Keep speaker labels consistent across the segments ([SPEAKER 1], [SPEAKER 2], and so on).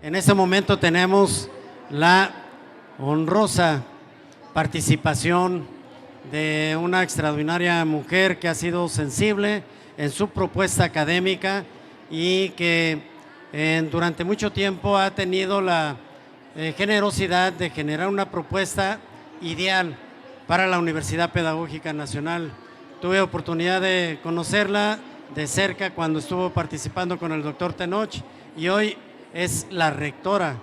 [SPEAKER 1] En este momento tenemos la honrosa participación de una extraordinaria mujer que ha sido sensible en su propuesta académica y que durante mucho tiempo ha tenido la generosidad de generar una propuesta ideal para la Universidad Pedagógica Nacional. Tuve oportunidad de conocerla de cerca cuando estuvo participando con el doctor Tenoch y hoy es la rectora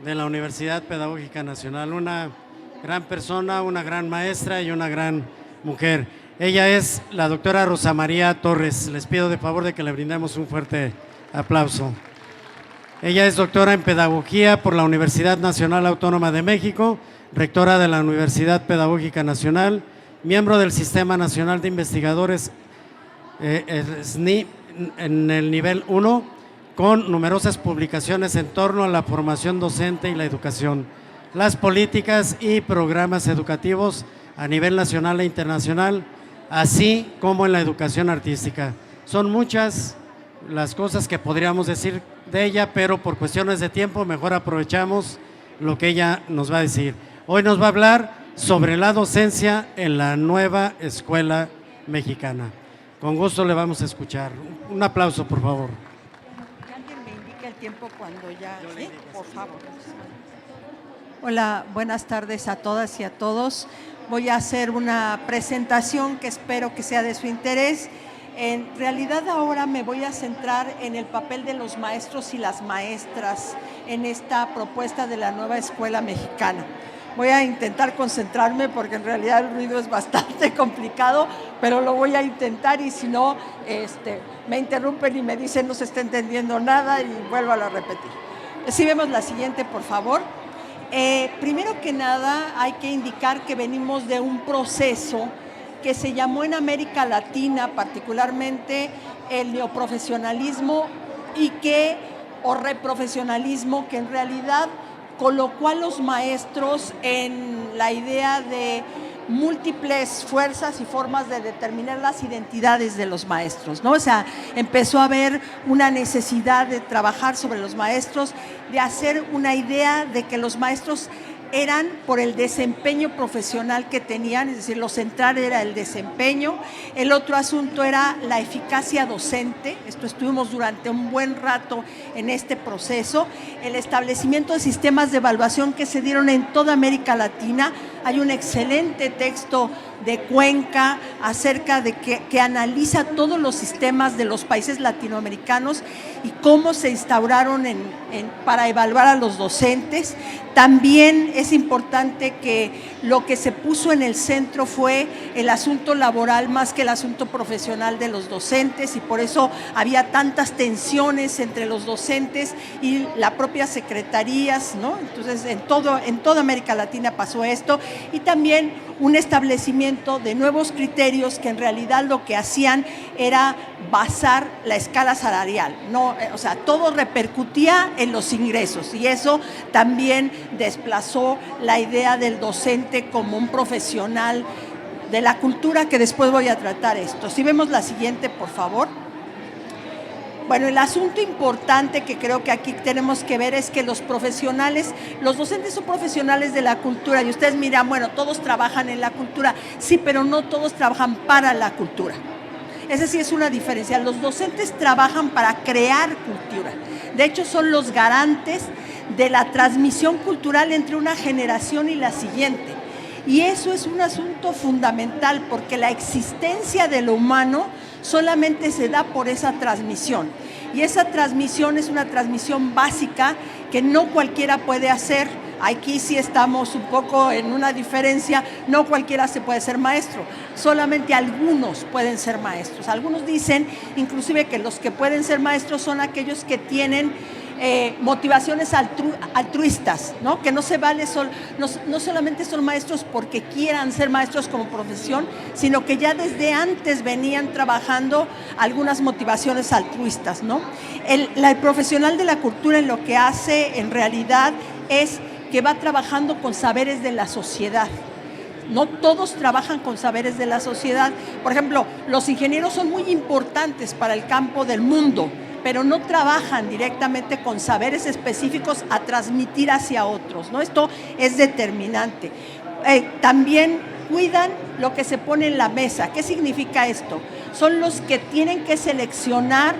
[SPEAKER 1] de la Universidad Pedagógica Nacional, una gran persona, una gran maestra y una gran mujer. Ella es la doctora Rosa María Torres. Les pido de favor de que le brindemos un fuerte aplauso. Ella es doctora en Pedagogía por la Universidad Nacional Autónoma de México, rectora de la Universidad Pedagógica Nacional, miembro del Sistema Nacional de Investigadores SNI en el nivel 1, con numerosas publicaciones en torno a la formación docente y la educación, las políticas y programas educativos a nivel nacional e internacional, así como en la educación artística. Son muchas las cosas que podríamos decir de ella, pero por cuestiones de tiempo mejor aprovechamos lo que ella nos va a decir. Hoy nos va a hablar sobre la docencia en la nueva escuela mexicana. Con gusto le vamos a escuchar. Un aplauso, por favor.
[SPEAKER 2] Que alguien me indique el tiempo cuando ya, ¿sí? Por favor. Hola, buenas tardes a todas y a todos. Voy a hacer una presentación que espero que sea de su interés. En realidad ahora me voy a centrar en el papel de los maestros y las maestras en esta propuesta de la nueva escuela mexicana. Voy a intentar concentrarme porque en realidad el ruido es bastante complicado, pero lo voy a intentar y si no, me interrumpen y me dicen no se está entendiendo nada y vuelvo a repetir. Si vemos la siguiente, por favor. Primero que nada hay que indicar que venimos de un proceso que se llamó en América Latina particularmente el neoprofesionalismo o reprofesionalismo, que en realidad colocó a los maestros en la idea de múltiples fuerzas y formas de determinar las identidades de los maestros, ¿no? O sea, empezó a haber una necesidad de trabajar sobre los maestros, de hacer una idea de que los maestros eran por el desempeño profesional que tenían, es decir, lo central era el desempeño. El otro asunto era la eficacia docente. Esto estuvimos durante un buen rato en este proceso. El establecimiento de sistemas de evaluación que se dieron en toda América Latina. Hay un excelente texto de Cuenca acerca de que analiza todos los sistemas de los países latinoamericanos y cómo se instauraron para evaluar a los docentes. También es importante que lo que se puso en el centro fue el asunto laboral más que el asunto profesional de los docentes y por eso había tantas tensiones entre los docentes y las propias secretarías, ¿no? Entonces, en toda América Latina pasó esto y también un establecimiento de nuevos criterios que en realidad lo que hacían era basar la escala salarial, ¿no? O sea, todo repercutía en los ingresos y eso también desplazó la idea del docente como un profesional de la cultura, que después voy a tratar esto. Si vemos la siguiente, por favor. Bueno, el asunto importante que creo que aquí tenemos que ver es que los docentes son profesionales de la cultura y ustedes miran, bueno, todos trabajan en la cultura, sí, pero no todos trabajan para la cultura. Esa sí es una diferencia. Los docentes trabajan para crear cultura. De hecho, son los garantes de la transmisión cultural entre una generación y la siguiente. Y eso es un asunto fundamental porque la existencia de lo humano solamente se da por esa transmisión. Y esa transmisión es una transmisión básica que no cualquiera puede hacer. Aquí sí estamos un poco en una diferencia, no cualquiera se puede ser maestro, solamente algunos pueden ser maestros. Algunos dicen inclusive que los que pueden ser maestros son aquellos que tienen motivaciones altruistas, ¿no? Que no se vale, no solamente son maestros porque quieran ser maestros como profesión, sino que ya desde antes venían trabajando algunas motivaciones altruistas, ¿no? El profesional de la cultura en lo que hace en realidad es que va trabajando con saberes de la sociedad. No todos trabajan con saberes de la sociedad. Por ejemplo, los ingenieros son muy importantes para el campo del mundo, pero no trabajan directamente con saberes específicos a transmitir hacia otros, ¿no? Esto es determinante. También cuidan lo que se pone en la mesa. ¿Qué significa esto? Son los que tienen que seleccionar,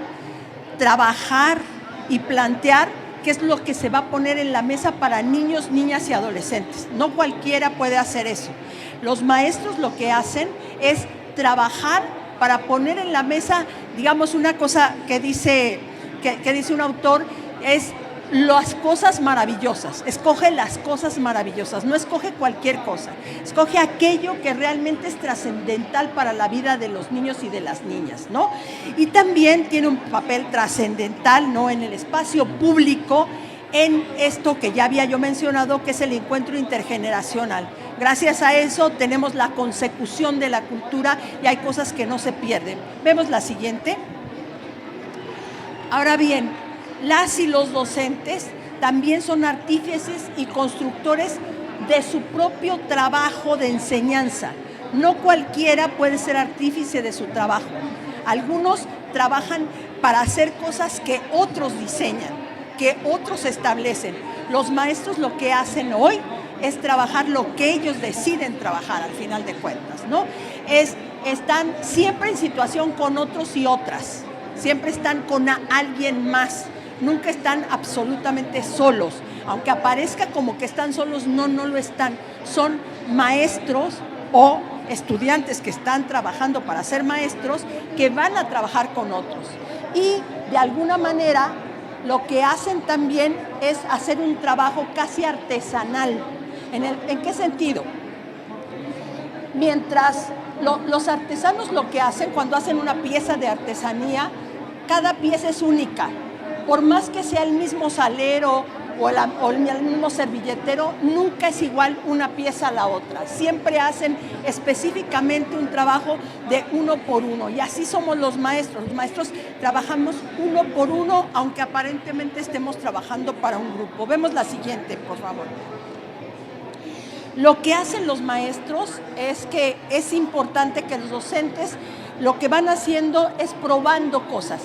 [SPEAKER 2] trabajar y plantear qué es lo que se va a poner en la mesa para niños, niñas y adolescentes. No cualquiera puede hacer eso. Los maestros lo que hacen es trabajar para poner en la mesa, digamos, una cosa que dice un autor, es las cosas maravillosas. Escoge las cosas maravillosas, no escoge cualquier cosa. Escoge aquello que realmente es trascendental para la vida de los niños y de las niñas, ¿no? Y también tiene un papel trascendental, ¿no?, en el espacio público, en esto que ya había yo mencionado, que es el encuentro intergeneracional. Gracias a eso tenemos la consecución de la cultura y hay cosas que no se pierden. Vemos la siguiente. Ahora bien, las y los docentes también son artífices y constructores de su propio trabajo de enseñanza. No cualquiera puede ser artífice de su trabajo. Algunos trabajan para hacer cosas que otros diseñan, que otros establecen. Los maestros lo que hacen hoy es trabajar lo que ellos deciden trabajar al final de cuentas, ¿no? Están siempre en situación con otros y otras, siempre están con alguien más, nunca están absolutamente solos. Aunque aparezca como que están solos, no lo están. Son maestros o estudiantes que están trabajando para ser maestros que van a trabajar con otros. Y de alguna manera lo que hacen también es hacer un trabajo casi artesanal. ¿En qué sentido? Mientras los artesanos lo que hacen cuando hacen una pieza de artesanía, cada pieza es única. Por más que sea el mismo salero o el mismo servilletero, nunca es igual una pieza a la otra. Siempre hacen específicamente un trabajo de uno por uno. Y así somos los maestros. Los maestros trabajamos uno por uno, aunque aparentemente estemos trabajando para un grupo. Vemos la siguiente, por favor. Lo que hacen los maestros es que es importante que los docentes lo que van haciendo es probando cosas.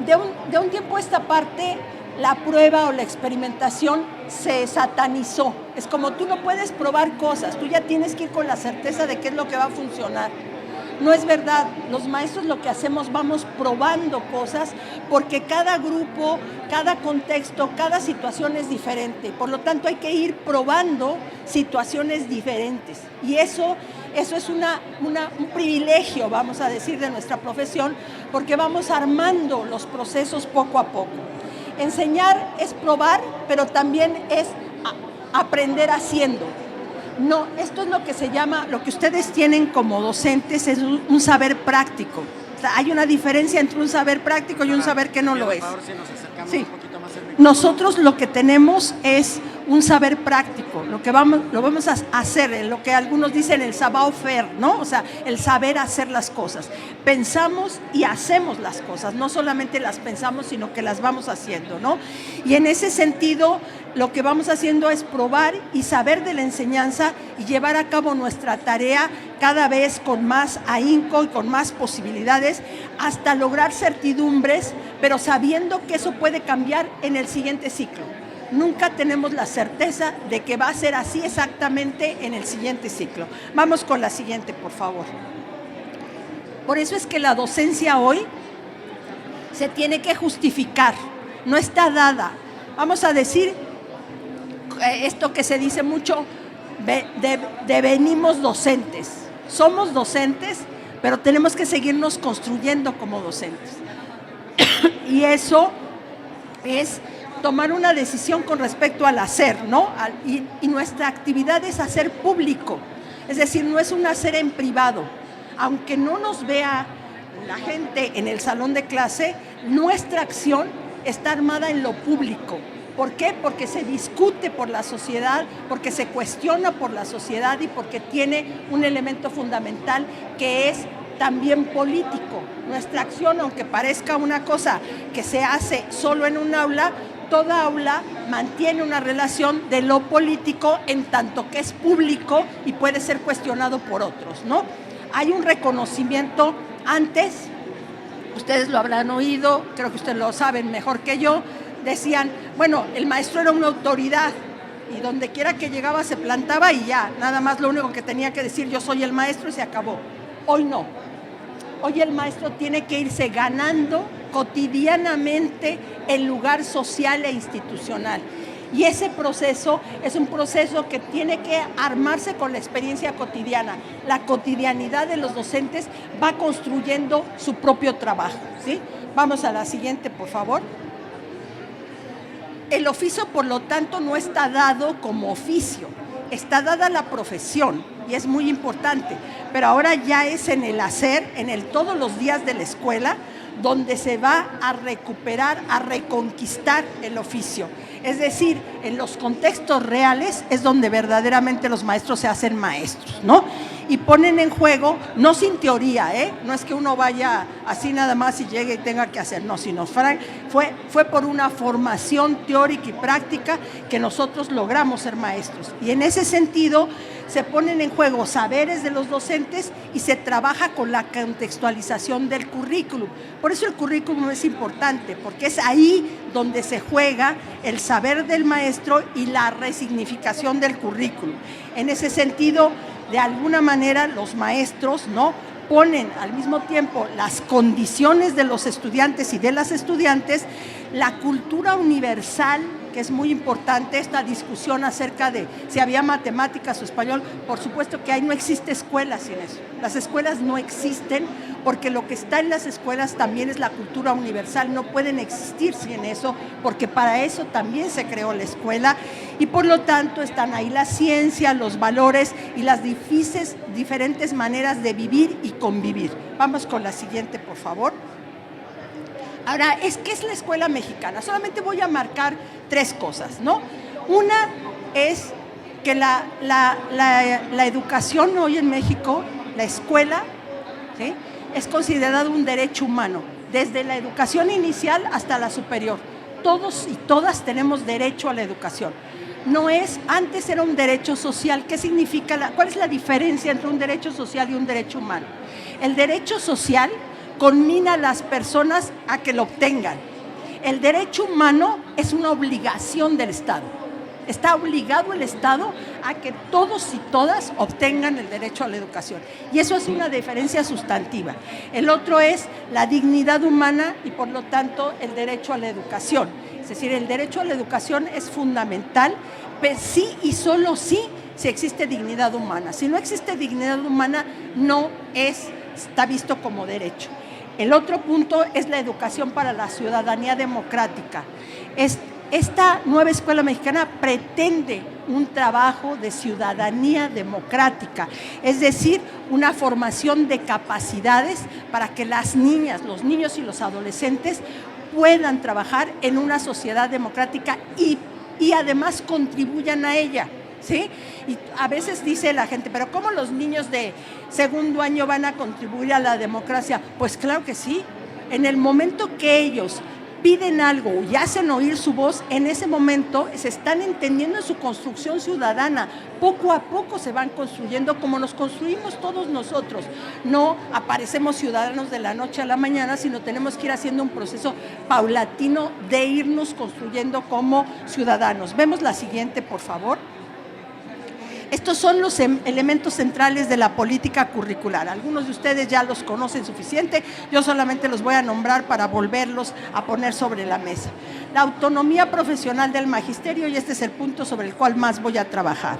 [SPEAKER 2] De un tiempo a esta parte, la prueba o la experimentación se satanizó. Es como tú no puedes probar cosas, tú ya tienes que ir con la certeza de qué es lo que va a funcionar. No es verdad, los maestros lo que hacemos, vamos probando cosas porque cada grupo, cada contexto, cada situación es diferente. Por lo tanto, hay que ir probando situaciones diferentes. Y eso es un privilegio, vamos a decir, de nuestra profesión, porque vamos armando los procesos poco a poco. Enseñar es probar, pero también es aprender haciendo. No, esto es lo que se llama, lo que ustedes tienen como docentes es un saber práctico. O sea, hay una diferencia entre un saber práctico y un saber que no lo es.
[SPEAKER 1] Por favor, si nos acercamos
[SPEAKER 2] sí.
[SPEAKER 1] Un poquito más al micrófono.
[SPEAKER 2] Nosotros lo que tenemos es un saber práctico, lo vamos a hacer, lo que algunos dicen el savoir-faire, ¿no? O sea, el saber hacer las cosas. Pensamos y hacemos las cosas, no solamente las pensamos, sino que las vamos haciendo, ¿no? Y en ese sentido, lo que vamos haciendo es probar y saber de la enseñanza y llevar a cabo nuestra tarea cada vez con más ahínco y con más posibilidades hasta lograr certidumbres, pero sabiendo que eso puede cambiar en el siguiente ciclo. Nunca tenemos la certeza de que va a ser así exactamente en el siguiente ciclo. Vamos con la siguiente, por favor. Por eso es que la docencia hoy se tiene que justificar, no está dada. Vamos a decir esto que se dice mucho, devenimos docentes. Somos docentes, pero tenemos que seguirnos construyendo como docentes. Y eso es tomar una decisión con respecto al hacer, ¿no? Y nuestra actividad es hacer público, es decir, no es un hacer en privado. Aunque no nos vea la gente en el salón de clase, nuestra acción está armada en lo público. ¿Por qué? Porque se discute por la sociedad, porque se cuestiona por la sociedad y porque tiene un elemento fundamental que es también político. Nuestra acción, aunque parezca una cosa que se hace solo en un aula, toda aula mantiene una relación de lo político en tanto que es público y puede ser cuestionado por otros, ¿no? Hay un reconocimiento antes ustedes lo habrán oído, creo que ustedes lo saben mejor que yo, decían, bueno, el maestro era una autoridad y donde quiera que llegaba se plantaba y ya, nada más lo único que tenía que decir, yo soy el maestro y se acabó. Hoy no. Hoy el maestro tiene que irse ganando cotidianamente el lugar social e institucional. Y ese proceso es un proceso que tiene que armarse con la experiencia cotidiana. La cotidianidad de los docentes va construyendo su propio trabajo, ¿sí? Vamos a la siguiente, por favor. El oficio, por lo tanto, no está dado como oficio, está dada la profesión y es muy importante, pero ahora ya es en el hacer, en el todos los días de la escuela, donde se va a recuperar, a reconquistar el oficio. Es decir, en los contextos reales es donde verdaderamente los maestros se hacen maestros, ¿no? Y ponen en juego, no sin teoría, no es que uno vaya así nada más y llegue y tenga que hacer, no, sino fue por una formación teórica y práctica que nosotros logramos ser maestros. Y en ese sentido se ponen en juego saberes de los docentes y se trabaja con la contextualización del currículum. Por eso el currículum es importante, porque es ahí donde se juega el saber del maestro y la resignificación del currículum. En ese sentido, de alguna manera los maestros, ¿no?, ponen al mismo tiempo las condiciones de los estudiantes y de las estudiantes, la cultura universal, que es muy importante, esta discusión acerca de si había matemáticas o español, por supuesto que ahí no existe escuela sin eso. Las escuelas no existen porque lo que está en las escuelas también es la cultura universal, no pueden existir sin eso, porque para eso también se creó la escuela y por lo tanto están ahí la ciencia, los valores y las diferentes maneras de vivir y convivir. Vamos con la siguiente, por favor. Ahora, ¿qué es la escuela mexicana? Solamente voy a marcar 3 cosas, ¿no? Una es que la educación hoy en México, la escuela, ¿sí?, es considerado un derecho humano, desde la educación inicial hasta la superior. Todos y todas tenemos derecho a la educación. No es, antes era un derecho social. ¿Qué significa? ¿Cuál es la diferencia entre un derecho social y un derecho humano? El derecho social conmina a las personas a que lo obtengan. El derecho humano es una obligación del Estado. Está obligado el Estado a que todos y todas obtengan el derecho a la educación. Y eso es una diferencia sustantiva. El otro es la dignidad humana y, por lo tanto, el derecho a la educación. Es decir, el derecho a la educación es fundamental, pero sí y solo sí si existe dignidad humana. Si no existe dignidad humana, no está visto como derecho. El otro punto es la educación para la ciudadanía democrática. Esta nueva escuela mexicana pretende un trabajo de ciudadanía democrática, es decir, una formación de capacidades para que las niñas, los niños y los adolescentes puedan trabajar en una sociedad democrática y además contribuyan a ella, ¿sí? Y a veces dice la gente, pero ¿cómo los niños de segundo año van a contribuir a la democracia? Pues claro que sí. En el momento que ellos piden algo y hacen oír su voz, en ese momento se están entendiendo en su construcción ciudadana. Poco a poco se van construyendo como nos construimos todos nosotros. No aparecemos ciudadanos de la noche a la mañana, sino tenemos que ir haciendo un proceso paulatino de irnos construyendo como ciudadanos. Vemos la siguiente, por favor. Estos son los elementos centrales de la política curricular. Algunos de ustedes ya los conocen suficiente, yo solamente los voy a nombrar para volverlos a poner sobre la mesa. La autonomía profesional del magisterio, y este es el punto sobre el cual más voy a trabajar.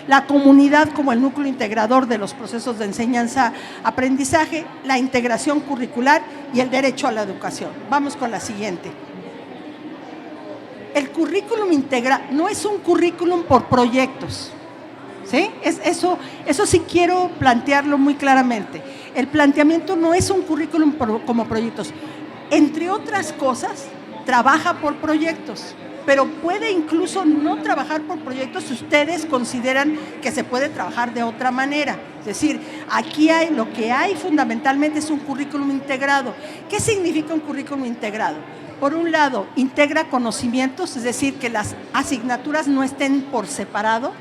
[SPEAKER 2] La comunidad como el núcleo integrador de los procesos de enseñanza-aprendizaje, la integración curricular y el derecho a la educación. Vamos con la siguiente. El currículum integral no es un currículum por proyectos. ¿Sí? Eso sí quiero plantearlo muy claramente. El planteamiento no es un currículum como proyectos. Entre otras cosas, trabaja por proyectos, pero puede incluso no trabajar por proyectos si ustedes consideran que se puede trabajar de otra manera. Es decir, aquí lo que hay fundamentalmente es un currículum integrado. ¿Qué significa un currículum integrado? Por un lado, integra conocimientos, es decir, que las asignaturas no estén por separado.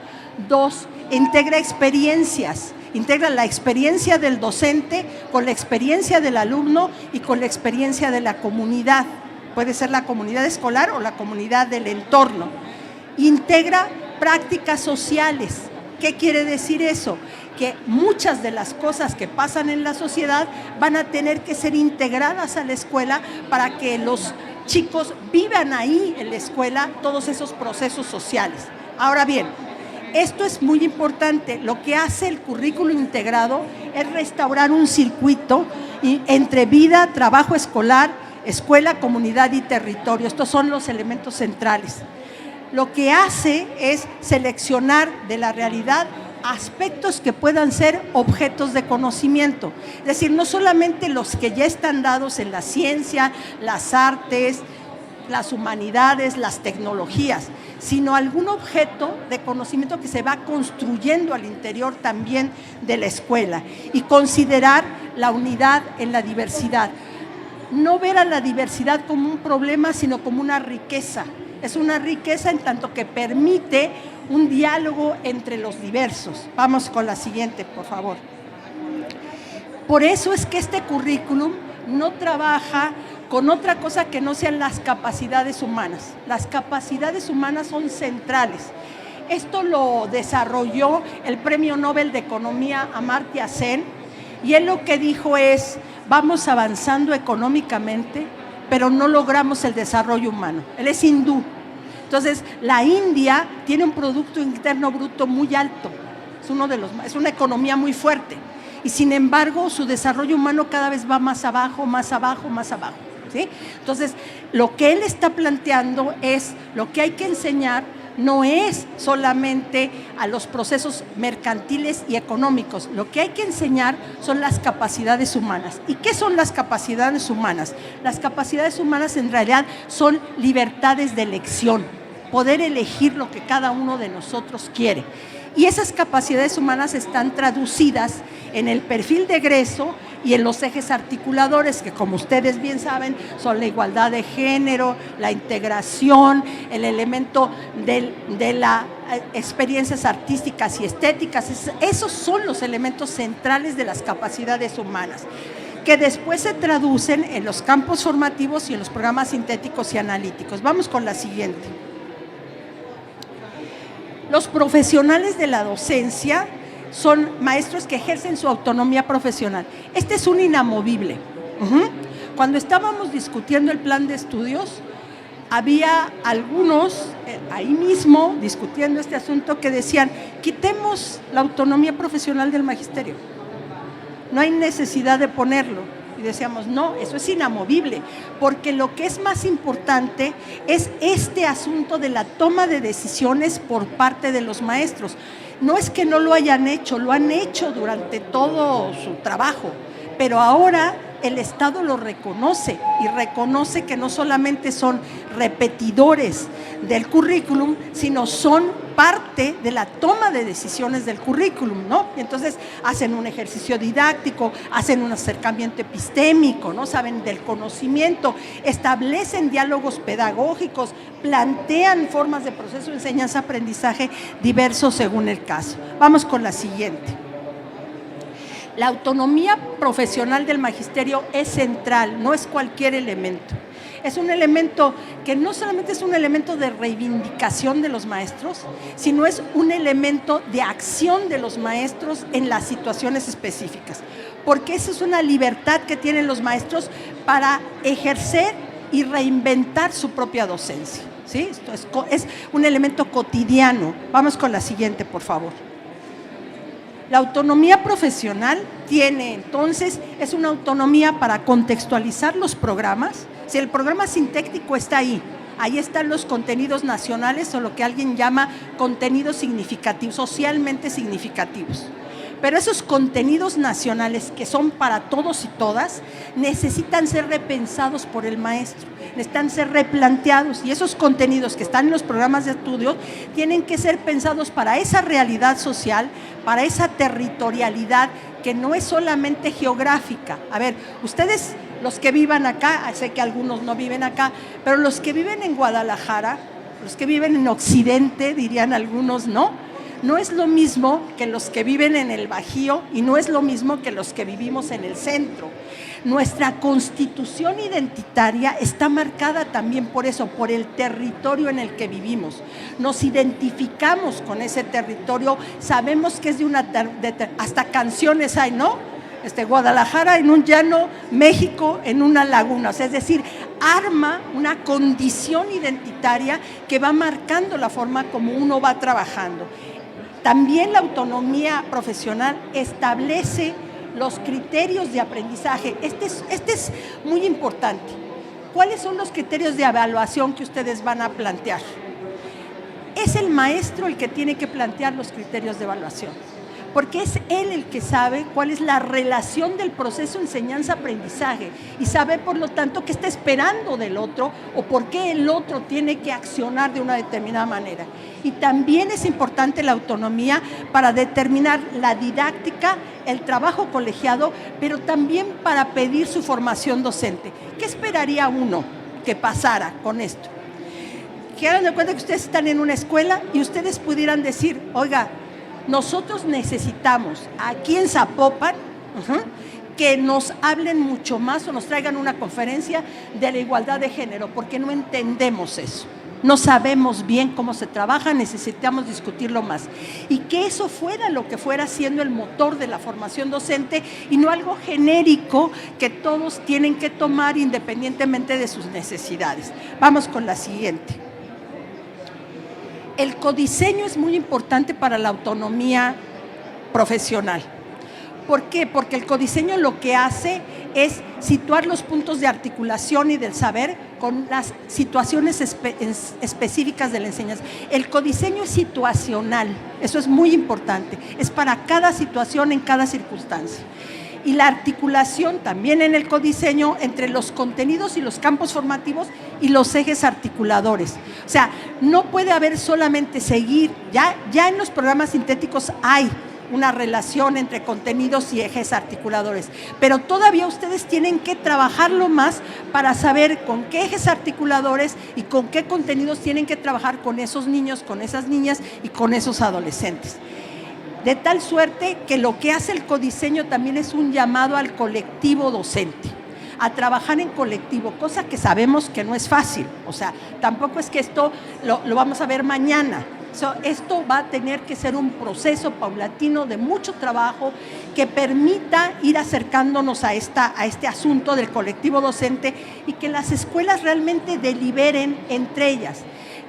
[SPEAKER 2] 2, integra experiencias, integra la experiencia del docente con la experiencia del alumno y con la experiencia de la comunidad. Puede ser la comunidad escolar o la comunidad del entorno. Integra prácticas sociales. ¿Qué quiere decir eso? Que muchas de las cosas que pasan en la sociedad van a tener que ser integradas a la escuela para que los chicos vivan ahí en la escuela todos esos procesos sociales. Ahora bien, esto es muy importante. Lo que hace el currículo integrado es restaurar un circuito entre vida, trabajo escolar, escuela, comunidad y territorio. Estos son los elementos centrales. Lo que hace es seleccionar de la realidad aspectos que puedan ser objetos de conocimiento. Es decir, no solamente los que ya están dados en la ciencia, las artes, las humanidades, las tecnologías, sino algún objeto de conocimiento que se va construyendo al interior también de la escuela y considerar la unidad en la diversidad. No ver a la diversidad como un problema, sino como una riqueza. Es una riqueza en tanto que permite un diálogo entre los diversos. Vamos con la siguiente, por favor. Por eso es que este currículum no trabaja con otra cosa que no sean las capacidades humanas. Las capacidades humanas son centrales. Esto lo desarrolló el Premio Nobel de Economía Amartya Sen, y él lo que dijo es: vamos avanzando económicamente, pero no logramos el desarrollo humano. Él es hindú. Entonces, la India tiene un Producto Interno Bruto muy alto, es una economía muy fuerte, y sin embargo, su desarrollo humano cada vez va más abajo, más abajo, más abajo, ¿sí? Entonces, lo que él está planteando es, lo que hay que enseñar no es solamente a los procesos mercantiles y económicos. Lo que hay que enseñar son las capacidades humanas. ¿Y qué son las capacidades humanas? Las capacidades humanas en realidad son libertades de elección, poder elegir lo que cada uno de nosotros quiere. Y esas capacidades humanas están traducidas en el perfil de egreso y en los ejes articuladores, que como ustedes bien saben, son la igualdad de género, la integración, el elemento de las experiencias artísticas y estéticas. Esos son los elementos centrales de las capacidades humanas, que después se traducen en los campos formativos y en los programas sintéticos y analíticos. Vamos con la siguiente. Los profesionales de la docencia son maestros que ejercen su autonomía profesional. Este es un inamovible. Cuando estábamos discutiendo el plan de estudios, había algunos ahí mismo discutiendo este asunto que decían: quitemos la autonomía profesional del magisterio. No hay necesidad de ponerlo. Y decíamos, no, eso es inamovible, porque lo que es más importante es este asunto de la toma de decisiones por parte de los maestros. No es que no lo hayan hecho, lo han hecho durante todo su trabajo, pero ahora el Estado lo reconoce, y reconoce que no solamente son repetidores del currículum, sino son parte de la toma de decisiones del currículum, ¿no? Y entonces hacen un ejercicio didáctico, hacen un acercamiento epistémico, ¿no? Saben del conocimiento, establecen diálogos pedagógicos, plantean formas de proceso de enseñanza-aprendizaje diversos según el caso. Vamos con la siguiente. La autonomía profesional del magisterio es central, no es cualquier elemento. Es un elemento que no solamente es un elemento de reivindicación de los maestros, sino es un elemento de acción de los maestros en las situaciones específicas, porque esa es una libertad que tienen los maestros para ejercer y reinventar su propia docencia, ¿sí? Esto es un elemento cotidiano. Vamos con la siguiente, por favor. La autonomía profesional es una autonomía para contextualizar los programas. Si el programa sintético está ahí están los contenidos nacionales, o lo que alguien llama contenidos significativos, socialmente significativos. Pero esos contenidos nacionales, que son para todos y todas, necesitan ser repensados por el maestro, necesitan ser replanteados, y esos contenidos que están en los programas de estudio tienen que ser pensados para esa realidad social, para esa territorialidad que no es solamente geográfica. A ver, ustedes, los que vivan acá, sé que algunos no viven acá, pero los que viven en Guadalajara, los que viven en Occidente, dirían algunos, ¿no? no es lo mismo que los que viven en el Bajío y no es lo mismo que los que vivimos en el centro. Nuestra constitución identitaria está marcada también por eso, por el territorio en el que vivimos. Nos identificamos con ese territorio, sabemos que es de una, hasta canciones hay, ¿no? Guadalajara en un llano, México en una laguna, o sea, es decir, arma una condición identitaria que va marcando la forma como uno va trabajando. También la autonomía profesional establece los criterios de aprendizaje. Este es muy importante. ¿Cuáles son los criterios de evaluación que ustedes van a plantear? Es el maestro el que tiene que plantear los criterios de evaluación, porque es él el que sabe cuál es la relación del proceso enseñanza-aprendizaje y sabe, por lo tanto, qué está esperando del otro o por qué el otro tiene que accionar de una determinada manera. Y también es importante la autonomía para determinar la didáctica, el trabajo colegiado, pero también para pedir su formación docente. ¿Qué esperaría uno que pasara con esto? Que hagan de cuenta que ustedes están en una escuela y ustedes pudieran decir, oiga, nosotros necesitamos aquí en Zapopan que nos hablen mucho más o nos traigan una conferencia de la igualdad de género, porque no entendemos eso. No sabemos bien cómo se trabaja, necesitamos discutirlo más. Y que eso fuera lo que fuera siendo el motor de la formación docente y no algo genérico que todos tienen que tomar independientemente de sus necesidades. Vamos con la siguiente. El codiseño es muy importante para la autonomía profesional. ¿Por qué? Porque el codiseño lo que hace es situar los puntos de articulación y del saber con las situaciones específicas de la enseñanza. El codiseño es situacional, eso es muy importante, es para cada situación en cada circunstancia. Y la articulación también en el codiseño entre los contenidos y los campos formativos y los ejes articuladores. O sea, no puede haber solamente seguir, ya en los programas sintéticos hay una relación entre contenidos y ejes articuladores, pero todavía ustedes tienen que trabajarlo más para saber con qué ejes articuladores y con qué contenidos tienen que trabajar con esos niños, con esas niñas y con esos adolescentes. De tal suerte que lo que hace el codiseño también es un llamado al colectivo docente, a trabajar en colectivo, cosa que sabemos que no es fácil. O sea, tampoco es que esto lo vamos a ver mañana. Esto va a tener que ser un proceso paulatino de mucho trabajo que permita ir acercándonos a este asunto del colectivo docente y que las escuelas realmente deliberen entre ellas.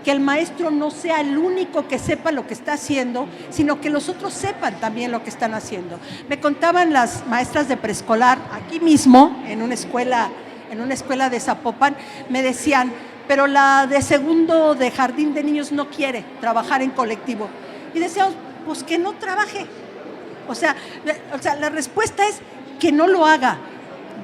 [SPEAKER 2] Que el maestro no sea el único que sepa lo que está haciendo, sino que los otros sepan también lo que están haciendo. Me contaban las maestras de preescolar, aquí mismo, en una escuela de Zapopan, me decían, pero la de segundo de jardín de niños no quiere trabajar en colectivo. Y decíamos, pues que no trabaje. O sea, la respuesta es que no lo haga.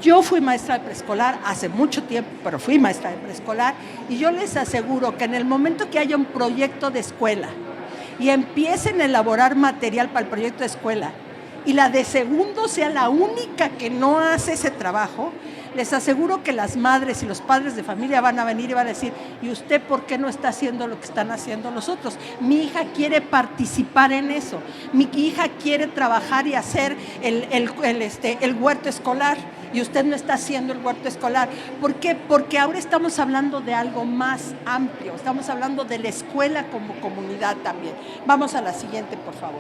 [SPEAKER 2] Yo fui maestra de preescolar hace mucho tiempo, pero fui maestra de preescolar y yo les aseguro que en el momento que haya un proyecto de escuela y empiecen a elaborar material para el proyecto de escuela y la de segundo sea la única que no hace ese trabajo, les aseguro que las madres y los padres de familia van a venir y van a decir, ¿y usted por qué no está haciendo lo que están haciendo los otros? Mi hija quiere participar en eso, mi hija quiere trabajar y hacer el huerto escolar y usted no está haciendo el huerto escolar. ¿Por qué? Porque ahora estamos hablando de algo más amplio, estamos hablando de la escuela como comunidad también. Vamos a la siguiente, por favor.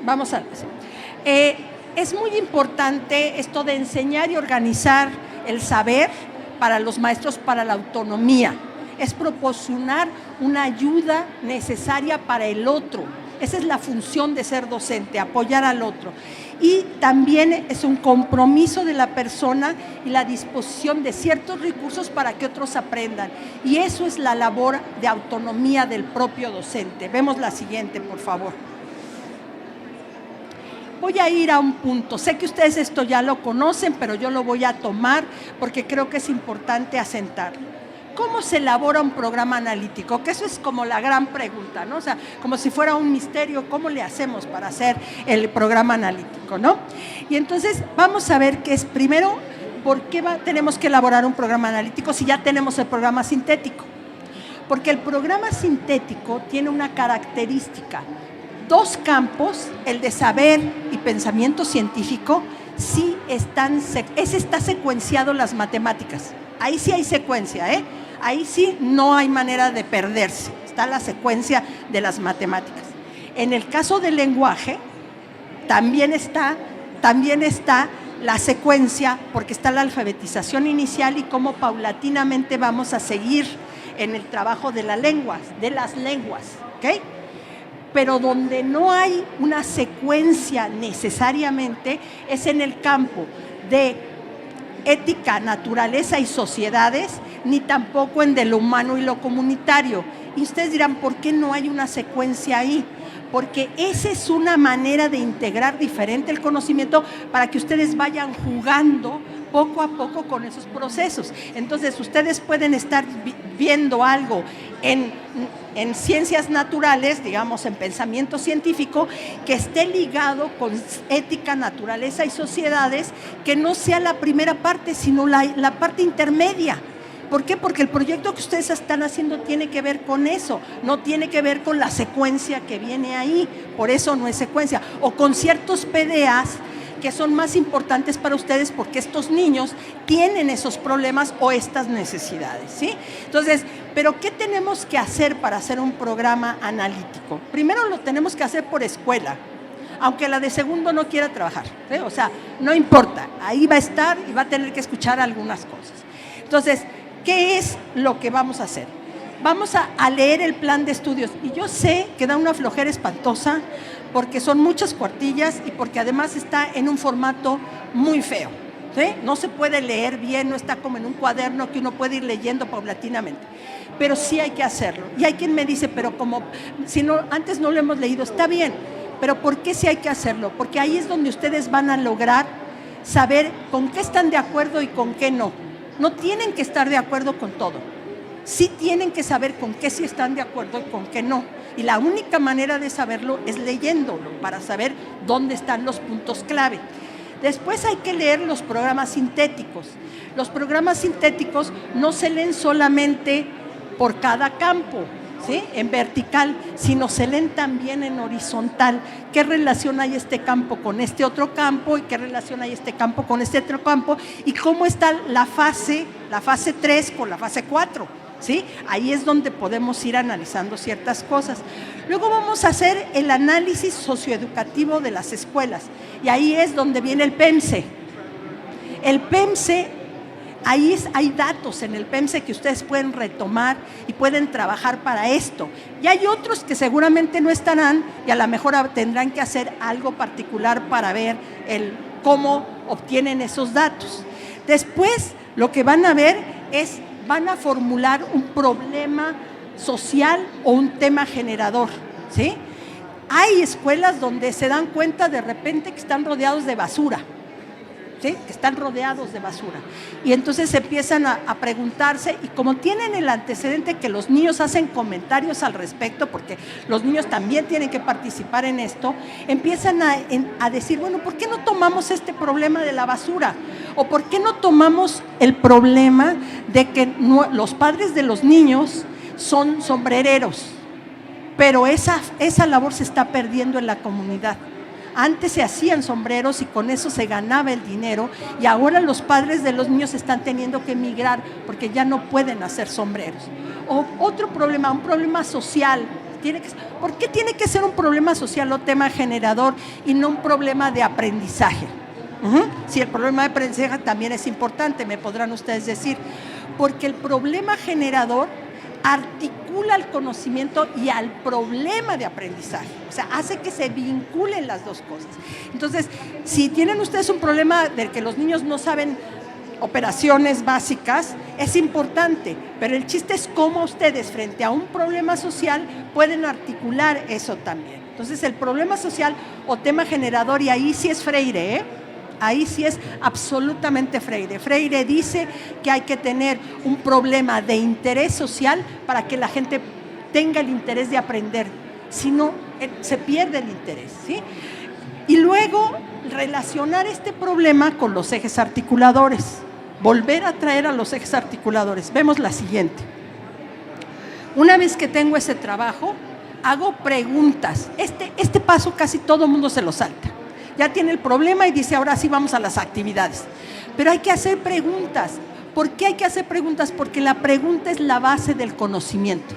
[SPEAKER 2] Vamos a la siguiente. Es muy importante esto de enseñar y organizar el saber para los maestros, para la autonomía. Es proporcionar una ayuda necesaria para el otro. Esa es la función de ser docente, apoyar al otro. Y también es un compromiso de la persona y la disposición de ciertos recursos para que otros aprendan. Y eso es la labor de autonomía del propio docente. Vemos la siguiente, por favor. Voy a ir a un punto, sé que ustedes esto ya lo conocen, pero yo lo voy a tomar porque creo que es importante asentarlo. ¿Cómo se elabora un programa analítico? Que eso es como la gran pregunta, ¿no? O sea, como si fuera un misterio, ¿cómo le hacemos para hacer el programa analítico, ¿no? Y entonces vamos a ver qué es primero, ¿por qué tenemos que elaborar un programa analítico si ya tenemos el programa sintético? Porque el programa sintético tiene una característica. 2 campos, el de saber y pensamiento científico, sí está secuenciado las matemáticas. Ahí sí hay secuencia, ¿eh? Ahí sí no hay manera de perderse. Está la secuencia de las matemáticas. En el caso del lenguaje, también está la secuencia, porque está la alfabetización inicial y cómo paulatinamente vamos a seguir en el trabajo de las lenguas, ¿ok? Pero donde no hay una secuencia necesariamente es en el campo de ética, naturaleza y sociedades, ni tampoco en de lo humano y lo comunitario. Y ustedes dirán, ¿por qué no hay una secuencia ahí? Porque esa es una manera de integrar diferente el conocimiento para que ustedes vayan jugando poco a poco con esos procesos. Entonces, ustedes pueden estar viendo algo en ciencias naturales, digamos, en pensamiento científico, que esté ligado con ética, naturaleza y sociedades, que no sea la primera parte, sino la parte intermedia. ¿Por qué? Porque el proyecto que ustedes están haciendo tiene que ver con eso, no tiene que ver con la secuencia que viene ahí, por eso no es secuencia, o con ciertos PDAs que son más importantes para ustedes porque estos niños tienen esos problemas o estas necesidades, ¿sí? Entonces, ¿pero qué tenemos que hacer para hacer un programa analítico? Primero lo tenemos que hacer por escuela, aunque la de segundo no quiera trabajar, ¿sí? O sea, no importa, ahí va a estar y va a tener que escuchar algunas cosas. Entonces, ¿qué es lo que vamos a hacer? Vamos a leer el plan de estudios, y yo sé que da una flojera espantosa porque son muchas cuartillas y porque además está en un formato muy feo, ¿sí? No se puede leer bien, no está como en un cuaderno que uno puede ir leyendo paulatinamente, pero sí hay que hacerlo. Y hay quien me dice, pero como si no, antes no lo hemos leído, está bien, pero ¿por qué sí hay que hacerlo? Porque ahí es donde ustedes van a lograr saber con qué están de acuerdo y con qué no. No tienen que estar de acuerdo con todo. Sí tienen que saber con qué sí están de acuerdo y con qué no. Y la única manera de saberlo es leyéndolo, para saber dónde están los puntos clave. Después hay que leer los programas sintéticos. Los programas sintéticos no se leen solamente por cada campo, ¿sí? En vertical, sino se leen también en horizontal. ¿Qué relación hay este campo con este otro campo? ¿Y qué relación hay este campo con este otro campo? ¿Y cómo está la fase 3 con la fase 4? ¿Sí? Ahí es donde podemos ir analizando ciertas cosas. Luego vamos a hacer el análisis socioeducativo de las escuelas, y ahí es donde viene el PEMCE. El PEMCE, hay datos en el PEMCE que ustedes pueden retomar y pueden trabajar para esto. Y hay otros que seguramente no estarán y a lo mejor tendrán que hacer algo particular para ver cómo obtienen esos datos. Después, lo que van a ver es van a formular un problema social o un tema generador, ¿sí? Hay escuelas donde se dan cuenta de repente que están rodeados de basura, ¿sí? Que están rodeados de basura. Y entonces empiezan a preguntarse, y como tienen el antecedente que los niños hacen comentarios al respecto, porque los niños también tienen que participar en esto, empiezan a decir, bueno, ¿por qué no tomamos este problema de la basura? ¿O por qué no tomamos el problema de que los padres de los niños son sombrereros? Pero esa labor se está perdiendo en la comunidad. Antes se hacían sombreros y con eso se ganaba el dinero, y ahora los padres de los niños están teniendo que emigrar porque ya no pueden hacer sombreros. O otro problema, un problema social. ¿Por qué tiene que ser un problema social o tema generador y no un problema de aprendizaje? Sí, el problema de aprendizaje también es importante, me podrán ustedes decir, porque el problema generador articula al conocimiento y al problema de aprendizaje, o sea, hace que se vinculen las dos cosas. Entonces, si tienen ustedes un problema de que los niños no saben operaciones básicas, es importante, pero el chiste es cómo ustedes frente a un problema social pueden articular eso también. Entonces, el problema social o tema generador, y ahí sí es Freire, ahí sí es absolutamente Freire. Freire dice que hay que tener un problema de interés social para que la gente tenga el interés de aprender, si no, se pierde el interés, ¿sí? Y luego relacionar este problema con los ejes articuladores, volver a traer a los ejes articuladores. Vemos la siguiente. Una vez que tengo ese trabajo, hago preguntas. Este paso casi todo el mundo se lo salta. Ya tiene el problema y dice, ahora sí vamos a las actividades. Pero hay que hacer preguntas. ¿Por qué hay que hacer preguntas? Porque la pregunta es la base del conocimiento.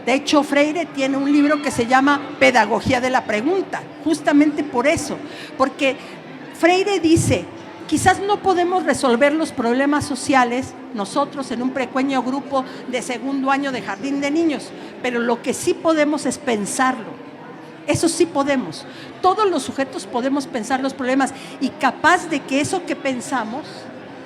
[SPEAKER 2] De hecho, Freire tiene un libro que se llama Pedagogía de la Pregunta, justamente por eso. Porque Freire dice, quizás no podemos resolver los problemas sociales nosotros en un pequeño grupo de segundo año de jardín de niños, pero lo que sí podemos es pensarlo. Eso sí podemos. Todos los sujetos podemos pensar los problemas y capaz de que eso que pensamos,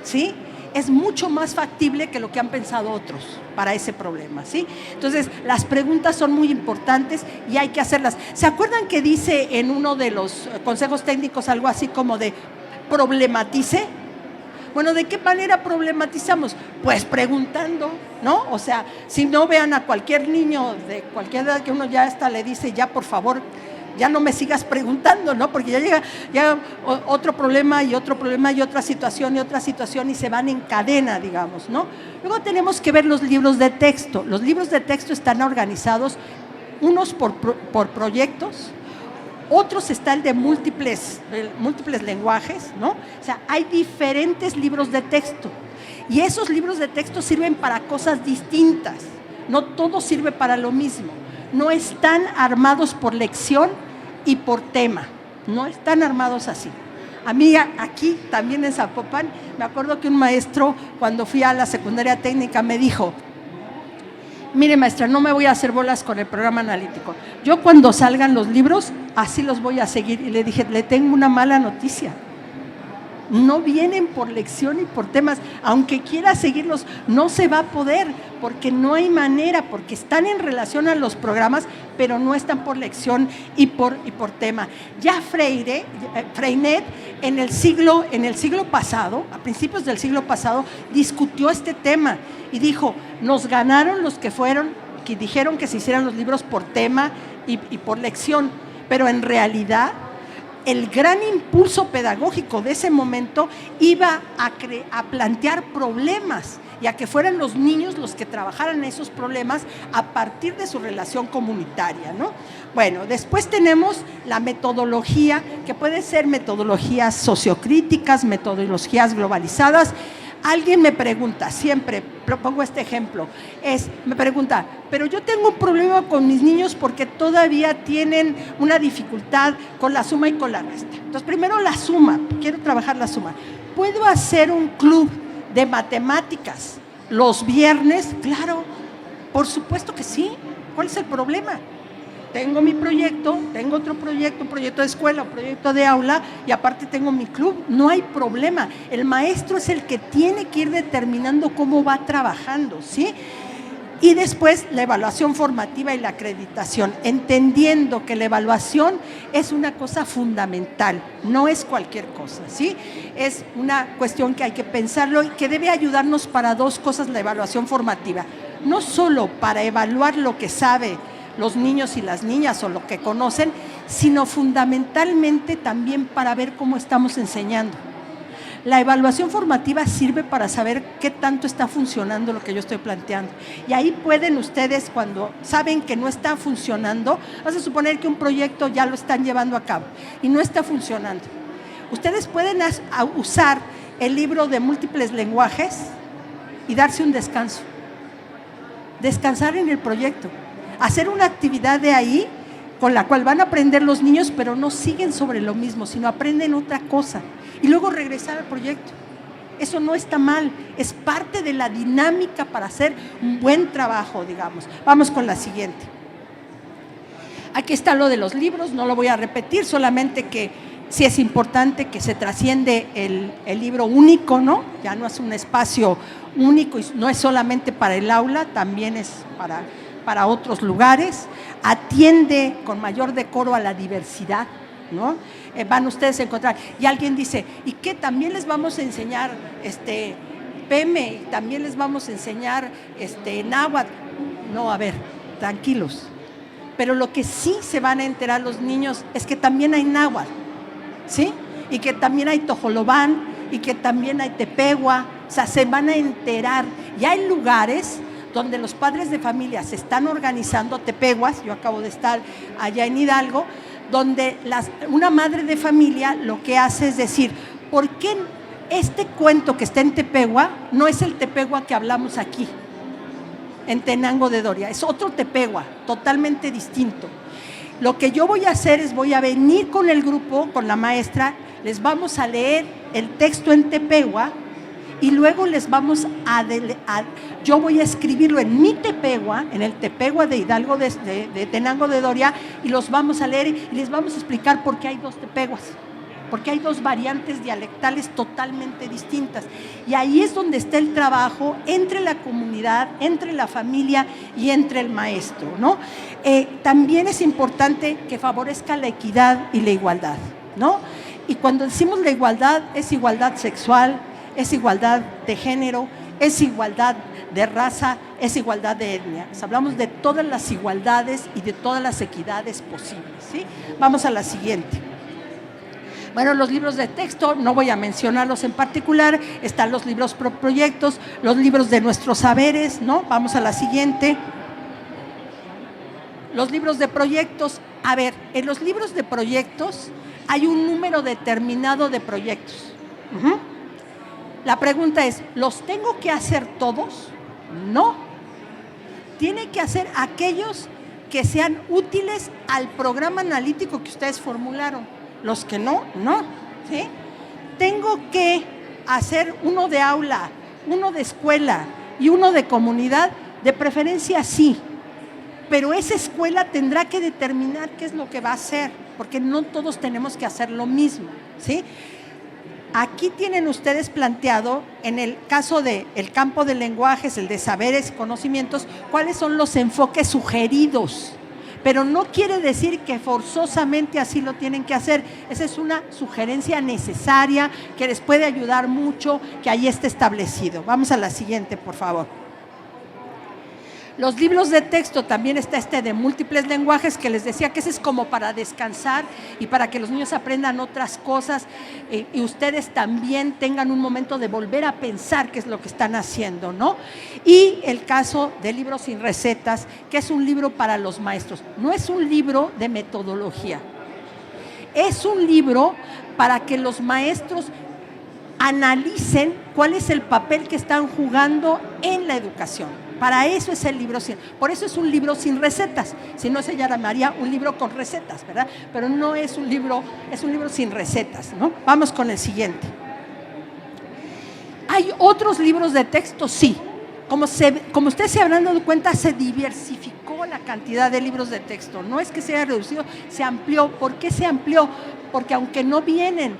[SPEAKER 2] ¿sí?, es mucho más factible que lo que han pensado otros para ese problema, ¿sí? Entonces, las preguntas son muy importantes y hay que hacerlas. ¿Se acuerdan que dice en uno de los consejos técnicos algo así como de problematice? Bueno, ¿de qué manera problematizamos? Pues preguntando, ¿no? O sea, si no, vean a cualquier niño de cualquier edad que uno ya hasta le dice, ya por favor, ya no me sigas preguntando, ¿no? Porque ya llega otro problema y otra situación y se van en cadena, digamos, ¿no? Luego tenemos que ver los libros de texto. Los libros de texto están organizados, unos por proyectos, otros está el de múltiples lenguajes, ¿no? O sea, hay diferentes libros de texto y esos libros de texto sirven para cosas distintas, no todo sirve para lo mismo. No están armados por lección y por tema, no están armados así. A mí aquí, también en Zapopan, me acuerdo que un maestro, cuando fui a la secundaria técnica, me dijo, mire maestra, no me voy a hacer bolas con el programa analítico. Yo cuando salgan los libros, así los voy a seguir. Y le dije, le tengo una mala noticia. No vienen por lección y por temas. Aunque quiera seguirlos, no se va a poder, porque no hay manera, porque están en relación a los programas, pero no están por lección y por tema. Ya Freinet, en el siglo pasado, a principios del siglo pasado, discutió este tema y dijo, nos ganaron los que dijeron que se hicieran los libros por tema y por lección, pero en realidad el gran impulso pedagógico de ese momento iba a plantear problemas y a que fueran los niños los que trabajaran esos problemas a partir de su relación comunitaria, ¿no? Bueno, después tenemos la metodología, que puede ser metodologías sociocríticas, metodologías globalizadas. Alguien me pregunta, siempre propongo este ejemplo, me pregunta, pero yo tengo un problema con mis niños porque todavía tienen una dificultad con la suma y con la resta. Entonces, primero la suma, quiero trabajar la suma. ¿Puedo hacer un club de matemáticas los viernes? Claro, por supuesto que sí. ¿Cuál es el problema? Tengo mi proyecto, tengo otro proyecto, un proyecto de escuela, un proyecto de aula y aparte tengo mi club, no hay problema. El maestro es el que tiene que ir determinando cómo va trabajando, ¿sí? Y después la evaluación formativa y la acreditación, entendiendo que la evaluación es una cosa fundamental, no es cualquier cosa, ¿sí? Es una cuestión que hay que pensarlo y que debe ayudarnos para dos cosas la evaluación formativa, no solo para evaluar lo que sabe los niños y las niñas o lo que conocen, sino fundamentalmente también para ver cómo estamos enseñando. La evaluación formativa sirve para saber qué tanto está funcionando lo que yo estoy planteando. Y ahí pueden ustedes, cuando saben que no está funcionando, vamos a suponer que un proyecto ya lo están llevando a cabo y no está funcionando. Ustedes pueden usar el libro de múltiples lenguajes y darse un descanso. Descansar en el proyecto. Hacer una actividad de ahí con la cual van a aprender los niños, pero no siguen sobre lo mismo, sino aprenden otra cosa. Y luego regresar al proyecto. Eso no está mal, es parte de la dinámica para hacer un buen trabajo, digamos. Vamos con la siguiente. Aquí está lo de los libros, no lo voy a repetir, solamente que sí es importante que se trasciende el libro único, ¿no? Ya no es un espacio único y no es solamente para el aula, también es para otros lugares. Atiende con mayor decoro a la diversidad, ¿no? Van ustedes a encontrar, y alguien dice, ¿y qué? También les vamos a enseñar PEME, y también les vamos a enseñar náhuatl. No, a ver, tranquilos. Pero lo que sí se van a enterar los niños es que también hay náhuatl, ¿sí? Y que también hay tojolobán, y que también hay tepehua, o sea, se van a enterar. Y hay lugares donde los padres de familia se están organizando, tepeguas, yo acabo de estar allá en Hidalgo, donde una madre de familia lo que hace es decir, ¿por qué este cuento que está en Tepegua no es el Tepegua que hablamos aquí, en Tenango de Doria? Es otro Tepegua, totalmente distinto. Lo que yo voy a hacer es voy a venir con el grupo, con la maestra, les vamos a leer el texto en Tepegua y luego les vamos yo voy a escribirlo en mi Tepegua, en el Tepegua de Hidalgo de Tenango de Doria, y los vamos a leer y les vamos a explicar por qué hay dos Tepeguas, porque hay dos variantes dialectales totalmente distintas. Y ahí es donde está el trabajo entre la comunidad, entre la familia y entre el maestro, ¿no? También es importante que favorezca la equidad y la igualdad, ¿no? Y cuando decimos la igualdad, es igualdad sexual, es igualdad de género, es igualdad de raza, es igualdad de etnia. Hablamos de todas las igualdades y de todas las equidades posibles, ¿sí? Vamos a la siguiente. Bueno, los libros de texto, no voy a mencionarlos en particular, están los libros por proyectos, los libros de nuestros saberes, ¿no? Vamos a la siguiente. Los libros de proyectos, a ver, en los libros de proyectos hay un número determinado de proyectos. La pregunta es, ¿los tengo que hacer todos? No. Tiene que hacer aquellos que sean útiles al programa analítico que ustedes formularon. Los que no, no. ¿Sí? Tengo que hacer uno de aula, uno de escuela y uno de comunidad, de preferencia sí. Pero esa escuela tendrá que determinar qué es lo que va a hacer, porque no todos tenemos que hacer lo mismo, ¿sí? Aquí tienen ustedes planteado, en el caso del campo de lenguajes, el de saberes, conocimientos, cuáles son los enfoques sugeridos, pero no quiere decir que forzosamente así lo tienen que hacer. Esa es una sugerencia necesaria que les puede ayudar mucho, que ahí esté establecido. Vamos a la siguiente, por favor. Los libros de texto, también está de múltiples lenguajes, que les decía que ese es como para descansar y para que los niños aprendan otras cosas y ustedes también tengan un momento de volver a pensar qué es lo que están haciendo, ¿no? Y el caso de Libros sin recetas, que es un libro para los maestros. No es un libro de metodología, es un libro para que los maestros analicen cuál es el papel que están jugando en la educación. Para eso es el libro por eso es un libro sin recetas, si no se llamaría un libro con recetas, ¿verdad? Pero no es un libro, es un libro sin recetas, ¿no? Vamos con el siguiente. ¿Hay otros libros de texto? Sí. Como ustedes se habrán dado cuenta, se diversificó la cantidad de libros de texto. No es que se haya reducido, se amplió. ¿Por qué se amplió? Porque aunque no vienen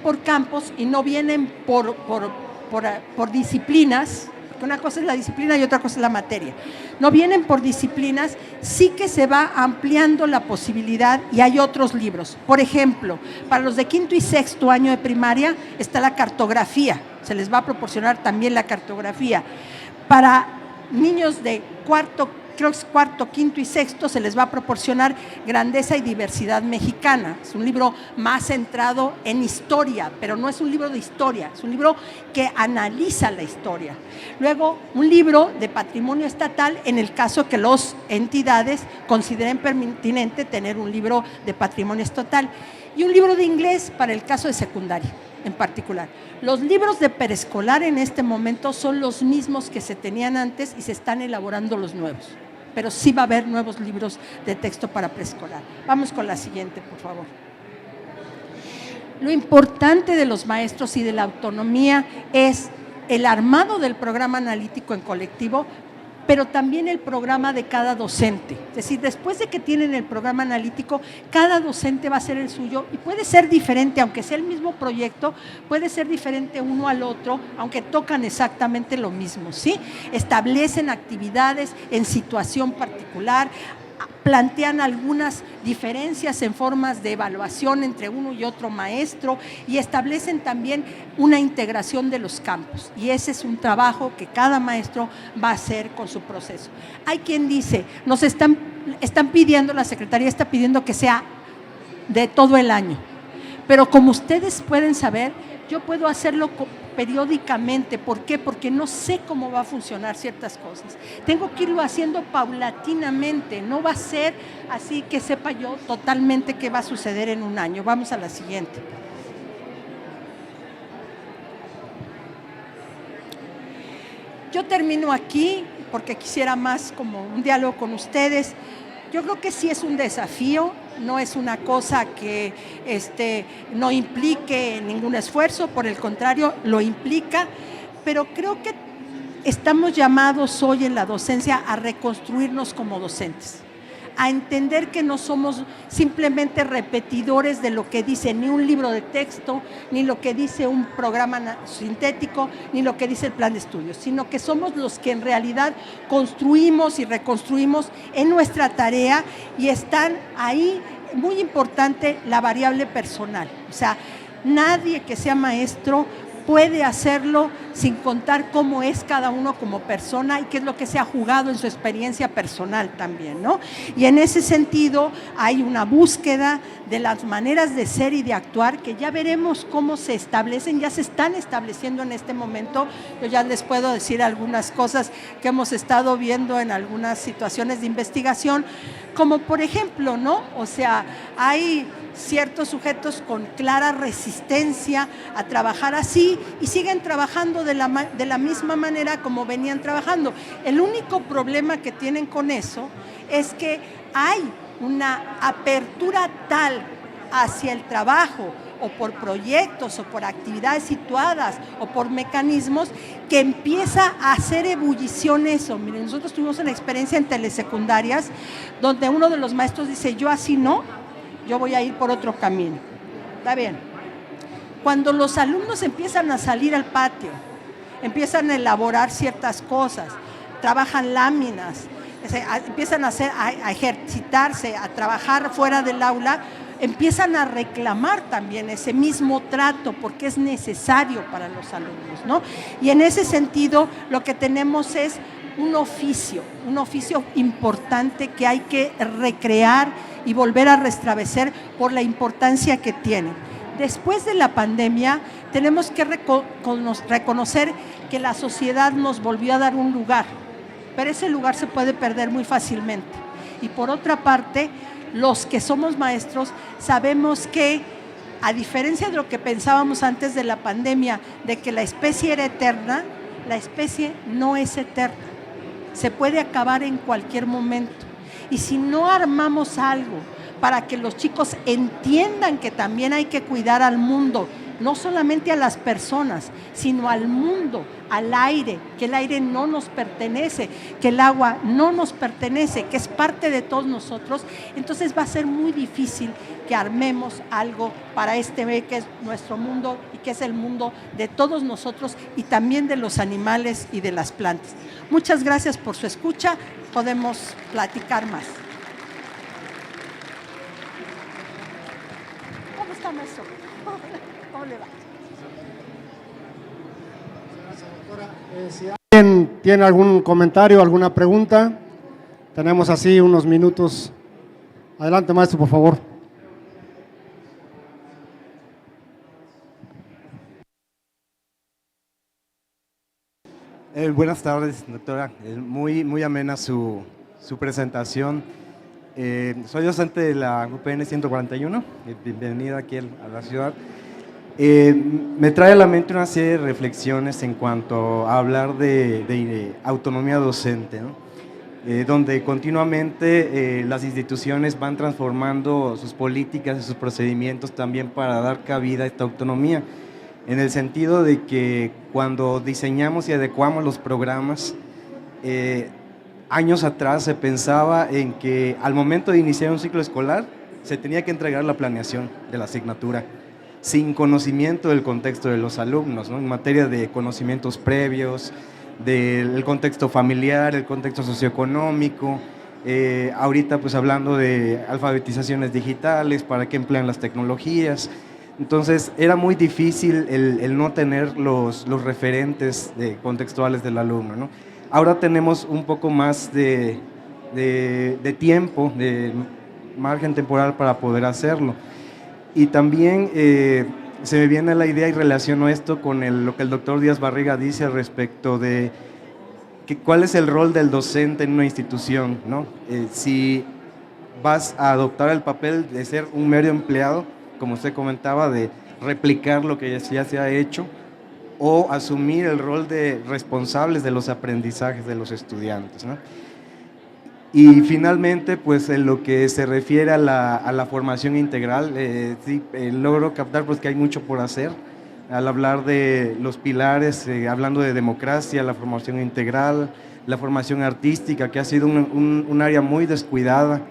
[SPEAKER 2] por campos y no vienen por disciplinas, una cosa es la disciplina y otra cosa es la materia. No vienen por disciplinas, sí que se va ampliando la posibilidad y hay otros libros. Por ejemplo, para los de quinto y sexto año de primaria está la cartografía, se les va a proporcionar también la cartografía. Para niños de cuarto, quinto y sexto se les va a proporcionar Grandeza y Diversidad Mexicana. Es un libro más centrado en historia, pero no es un libro de historia, es un libro que analiza la historia. Luego, un libro de patrimonio estatal en el caso que las entidades consideren pertinente tener un libro de patrimonio estatal. Y un libro de inglés para el caso de secundaria en particular. Los libros de preescolar en este momento son los mismos que se tenían antes y se están elaborando los nuevos. Pero sí va a haber nuevos libros de texto para preescolar. Vamos con la siguiente, por favor. Lo importante de los maestros y de la autonomía es el armado del programa analítico en colectivo, pero también el programa de cada docente. Es decir, después de que tienen el programa analítico, cada docente va a hacer el suyo y puede ser diferente, aunque sea el mismo proyecto, puede ser diferente uno al otro, aunque tocan exactamente lo mismo, ¿sí? Establecen actividades en situación particular, plantean algunas diferencias en formas de evaluación entre uno y otro maestro y establecen también una integración de los campos. Y ese es un trabajo que cada maestro va a hacer con su proceso. Hay quien dice, nos están pidiendo, la Secretaría está pidiendo que sea de todo el año. Pero como ustedes pueden saber, yo puedo hacerlo periódicamente. ¿Por qué? Porque no sé cómo va a funcionar ciertas cosas. Tengo que irlo haciendo paulatinamente, no va a ser así que sepa yo totalmente qué va a suceder en un año. Vamos a la siguiente. Yo termino aquí porque quisiera más como un diálogo con ustedes. Yo creo que sí es un desafío, no es una cosa que no implique ningún esfuerzo, por el contrario, lo implica, pero creo que estamos llamados hoy en la docencia a reconstruirnos como docentes, a entender que no somos simplemente repetidores de lo que dice ni un libro de texto, ni lo que dice un programa sintético, ni lo que dice el plan de estudios, sino que somos los que en realidad construimos y reconstruimos en nuestra tarea, y están ahí muy importante la variable personal. O sea, nadie que sea maestro puede hacerlo sin contar cómo es cada uno como persona y qué es lo que se ha jugado en su experiencia personal también, ¿no? Y en ese sentido hay una búsqueda de las maneras de ser y de actuar que ya veremos cómo se establecen, ya se están estableciendo en este momento. Yo ya les puedo decir algunas cosas que hemos estado viendo en algunas situaciones de investigación, como por ejemplo, ¿no? O sea, hay ciertos sujetos con clara resistencia a trabajar así y siguen trabajando de la misma manera como venían trabajando. El único problema que tienen con eso es que hay una apertura tal hacia el trabajo, o por proyectos, o por actividades situadas, o por mecanismos, que empieza a hacer ebullición eso. Miren, nosotros tuvimos una experiencia en telesecundarias donde uno de los maestros dice, yo así no, yo voy a ir por otro camino. Está bien. Cuando los alumnos empiezan a salir al patio, empiezan a elaborar ciertas cosas, trabajan láminas, empiezan a ejercitarse, a trabajar fuera del aula, empiezan a reclamar también ese mismo trato porque es necesario para los alumnos, ¿no? Y en ese sentido lo que tenemos es un oficio importante que hay que recrear y volver a restablecer por la importancia que tiene. Después de la pandemia tenemos que reconocer que la sociedad nos volvió a dar un lugar, pero ese lugar se puede perder muy fácilmente. Y por otra parte, los que somos maestros sabemos que, a diferencia de lo que pensábamos antes de la pandemia, de que la especie era eterna, la especie no es eterna. Se puede acabar en cualquier momento. Y si no armamos algo para que los chicos entiendan que también hay que cuidar al mundo, no solamente a las personas, sino al mundo, al aire, que el aire no nos pertenece, que el agua no nos pertenece, que es parte de todos nosotros, entonces va a ser muy difícil que armemos algo para que es nuestro mundo y que es el mundo de todos nosotros y también de los animales y de las plantas. Muchas gracias por su escucha, podemos platicar más. ¿Cómo está, maestro? ¿Cómo le va?
[SPEAKER 3] Si alguien tiene algún comentario, alguna pregunta, tenemos así unos minutos. Adelante, maestro, por favor.
[SPEAKER 4] Buenas tardes, doctora. Muy amena su presentación. Soy docente de la UPN 141. Bienvenida aquí a la ciudad. Me trae a la mente una serie de reflexiones en cuanto a hablar de autonomía docente, ¿no? Donde continuamente las instituciones van transformando sus políticas y sus procedimientos también para dar cabida a esta autonomía, en el sentido de que cuando diseñamos y adecuamos los programas, años atrás se pensaba en que al momento de iniciar un ciclo escolar se tenía que entregar la planeación de la asignatura, sin conocimiento del contexto de los alumnos, ¿no? En materia de conocimientos previos, del contexto familiar, el contexto socioeconómico, ahorita pues hablando de alfabetizaciones digitales, para qué emplean las tecnologías. Entonces era muy difícil el no tener los referentes contextuales del alumno, ¿no? Ahora tenemos un poco más de tiempo, de margen temporal para poder hacerlo. Y también se me viene la idea y relaciono esto con lo que el doctor Díaz Barriga dice respecto de cuál es el rol del docente en una institución, ¿no? Si vas a adoptar el papel de ser un mero empleado, como usted comentaba, de replicar lo que ya se ha hecho, o asumir el rol de responsables de los aprendizajes de los estudiantes, ¿no? Y finalmente, pues en lo que se refiere a la formación integral, sí, logro captar pues, que hay mucho por hacer al hablar de los pilares, hablando de democracia, la formación integral, la formación artística, que ha sido un área muy descuidada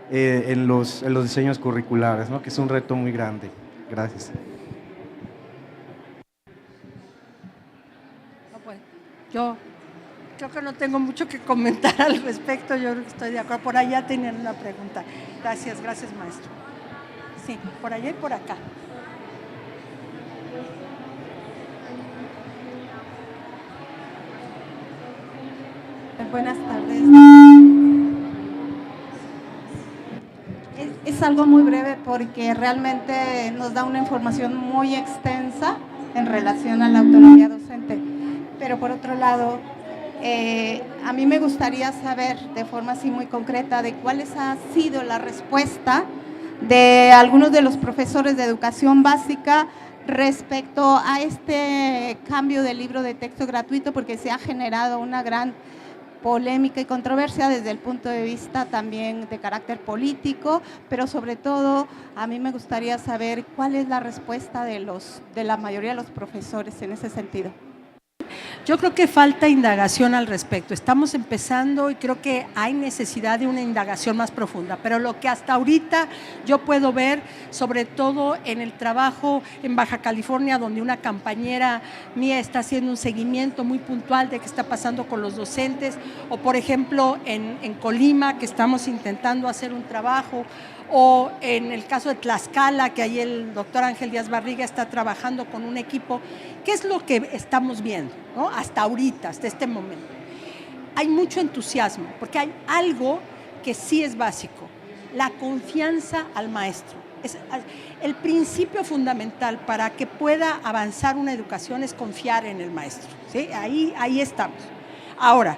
[SPEAKER 4] en los diseños curriculares, ¿no? Que es un reto muy grande. Gracias.
[SPEAKER 2] Yo creo que no tengo mucho que comentar al respecto, yo estoy de acuerdo. Por allá tenían una pregunta. Gracias, maestro. Sí, por allá y por acá.
[SPEAKER 5] Buenas tardes. Es algo muy breve porque realmente nos da una información muy extensa en relación a la autonomía docente. Pero por otro lado, a mí me gustaría saber de forma así muy concreta de cuál ha sido la respuesta de algunos de los profesores de educación básica respecto a este cambio del libro de texto gratuito, porque se ha generado una gran polémica y controversia desde el punto de vista también de carácter político, pero sobre todo a mí me gustaría saber cuál es la respuesta de la mayoría de los profesores en ese sentido.
[SPEAKER 2] Yo creo que falta indagación al respecto. Estamos empezando y creo que hay necesidad de una indagación más profunda, pero lo que hasta ahorita yo puedo ver, sobre todo en el trabajo en Baja California, donde una compañera mía está haciendo un seguimiento muy puntual de qué está pasando con los docentes, o por ejemplo en Colima, que estamos intentando hacer un trabajo, o en el caso de Tlaxcala, que ahí el doctor Ángel Díaz Barriga está trabajando con un equipo. ¿Qué es lo que estamos viendo, ¿no? Hasta ahorita, hasta este momento? Hay mucho entusiasmo, porque hay algo que sí es básico, la confianza al maestro. El principio fundamental para que pueda avanzar una educación es confiar en el maestro, ¿sí? Ahí estamos. Ahora,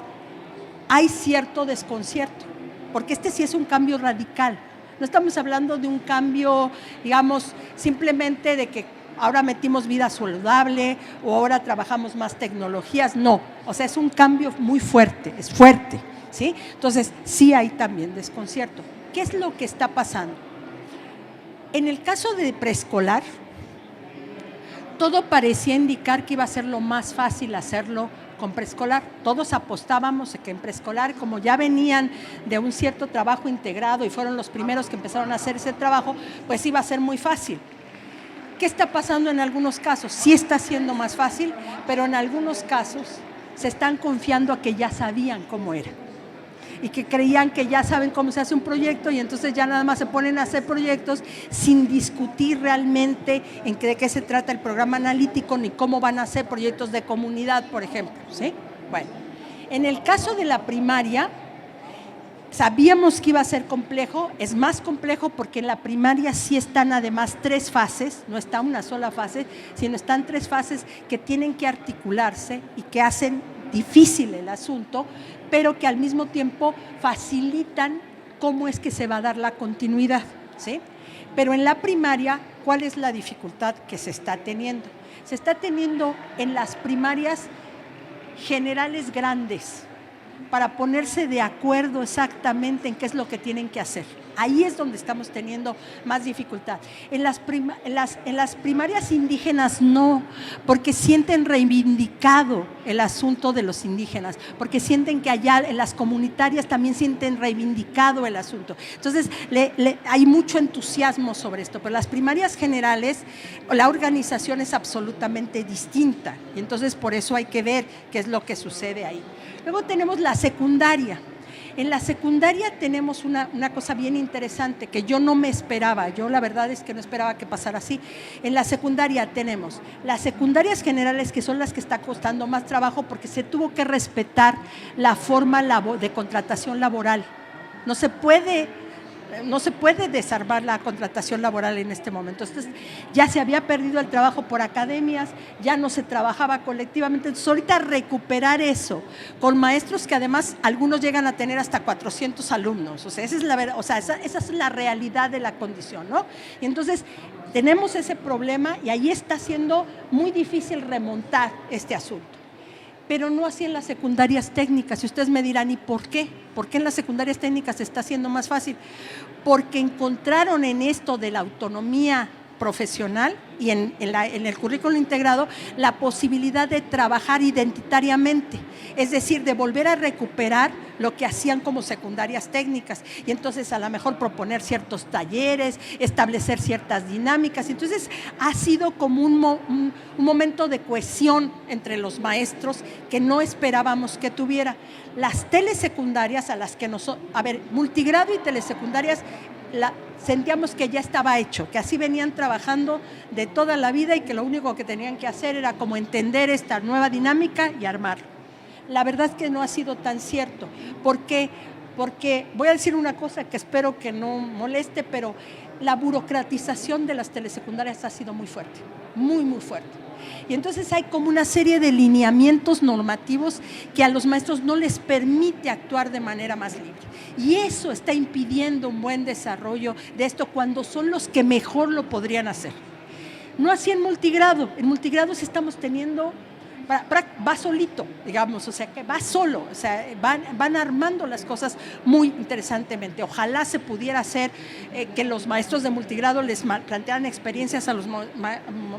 [SPEAKER 2] hay cierto desconcierto, porque este sí es un cambio radical. No estamos hablando de un cambio, digamos, simplemente de que ahora metimos vida saludable o ahora trabajamos más tecnologías. No, o sea, es un cambio muy fuerte, es fuerte, ¿sí? Entonces, sí hay también desconcierto. ¿Qué es lo que está pasando? En el caso de preescolar, todo parecía indicar que iba a ser lo más fácil hacerlo con preescolar. Todos apostábamos a que en preescolar, como ya venían de un cierto trabajo integrado y fueron los primeros que empezaron a hacer ese trabajo, pues iba a ser muy fácil. ¿Qué está pasando en algunos casos? Sí está siendo más fácil, pero en algunos casos se están confiando a que ya sabían cómo era y que creían que ya saben cómo se hace un proyecto y entonces ya nada más se ponen a hacer proyectos sin discutir realmente de qué se trata el programa analítico ni cómo van a hacer proyectos de comunidad, por ejemplo, ¿sí? Bueno, en el caso de la primaria, sabíamos que iba a ser complejo, es más complejo porque en la primaria sí están además 3 fases, no está una sola fase, sino están 3 fases que tienen que articularse y que hacen difícil el asunto, pero que al mismo tiempo facilitan cómo es que se va a dar la continuidad, ¿sí? Pero en la primaria, ¿cuál es la dificultad que se está teniendo? Se está teniendo en las primarias generales grandes, para ponerse de acuerdo exactamente en qué es lo que tienen que hacer. Ahí es donde estamos teniendo más dificultad. En las primarias indígenas no, porque sienten reivindicado el asunto de los indígenas, porque sienten que allá en las comunitarias también sienten reivindicado el asunto. Entonces, hay mucho entusiasmo sobre esto, pero las primarias generales, la organización es absolutamente distinta, y entonces por eso hay que ver qué es lo que sucede ahí. Luego tenemos la secundaria. En la secundaria tenemos una cosa bien interesante que yo no me esperaba, yo la verdad es que no esperaba que pasara así. En la secundaria tenemos las secundarias generales, que son las que está costando más trabajo porque se tuvo que respetar la forma de contratación laboral. No se puede no se puede desarmar la contratación laboral en este momento. Entonces, ya se había perdido el trabajo por academias, ya no se trabajaba colectivamente. Entonces, ahorita recuperar eso con maestros que además algunos llegan a tener hasta 400 alumnos. O sea, esa es la verdad, o sea, esa es la realidad de la condición, ¿no? Y entonces, tenemos ese problema y ahí está siendo muy difícil remontar este asunto. Pero no así en las secundarias técnicas. Y ustedes me dirán, ¿y por qué? ¿Por qué en las secundarias técnicas se está haciendo más fácil? Porque encontraron en esto de la autonomía profesional y en el currículo integrado la posibilidad de trabajar identitariamente, es decir, de volver a recuperar lo que hacían como secundarias técnicas y entonces a lo mejor proponer ciertos talleres, establecer ciertas dinámicas. Entonces ha sido como un momento de cohesión entre los maestros que no esperábamos que tuviera. Las telesecundarias a las que multigrado y telesecundarias sentíamos que ya estaba hecho, que así venían trabajando de toda la vida y que lo único que tenían que hacer era como entender esta nueva dinámica y armarlo. La verdad es que no ha sido tan cierto, porque voy a decir una cosa que espero que no moleste, pero la burocratización de las telesecundarias ha sido muy fuerte, muy, muy fuerte. Y entonces hay como una serie de lineamientos normativos que a los maestros no les permite actuar de manera más libre. Y eso está impidiendo un buen desarrollo de esto cuando son los que mejor lo podrían hacer. No así en multigrado. En multigrado sí estamos teniendo, va solito, digamos, o sea, que va solo, o sea, van armando las cosas muy interesantemente. Ojalá se pudiera hacer que los maestros de multigrado les plantearan experiencias a los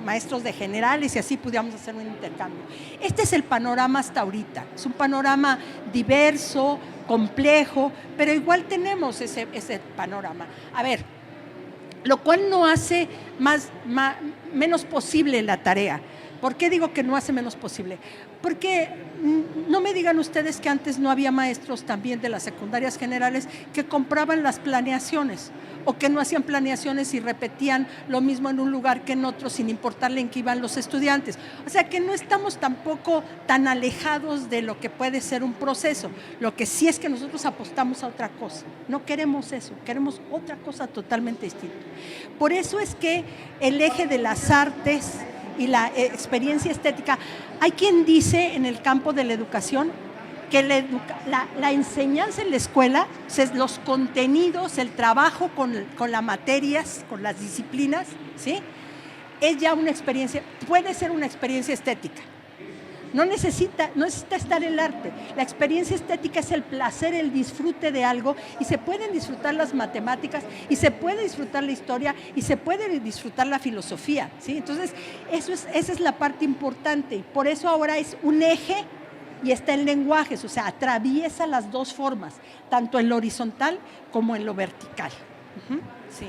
[SPEAKER 2] maestros de generales y así pudiéramos hacer un intercambio. Este es el panorama hasta ahorita, es un panorama diverso, complejo, pero igual tenemos ese panorama. A ver, lo cual no hace menos posible la tarea. ¿Por qué digo que no hace menos posible? Porque no me digan ustedes que antes no había maestros también de las secundarias generales que compraban las planeaciones o que no hacían planeaciones y repetían lo mismo en un lugar que en otro sin importarle en qué iban los estudiantes. O sea que no estamos tampoco tan alejados de lo que puede ser un proceso. Lo que sí es que nosotros apostamos a otra cosa. No queremos eso, queremos otra cosa totalmente distinta. Por eso es que el eje de las artes y la experiencia estética, hay quien dice en el campo de la educación que la enseñanza en la escuela, los contenidos, el trabajo con las materias, con las disciplinas, ¿sí? Es ya una experiencia, puede ser una experiencia estética. No necesita estar el arte. La experiencia estética es el placer, el disfrute de algo y se pueden disfrutar las matemáticas y se puede disfrutar la historia y se puede disfrutar la filosofía, ¿sí? Entonces, esa es la parte importante. Por eso ahora es un eje y está en lenguajes, o sea, atraviesa las dos formas, tanto en lo horizontal como en lo vertical. Sí.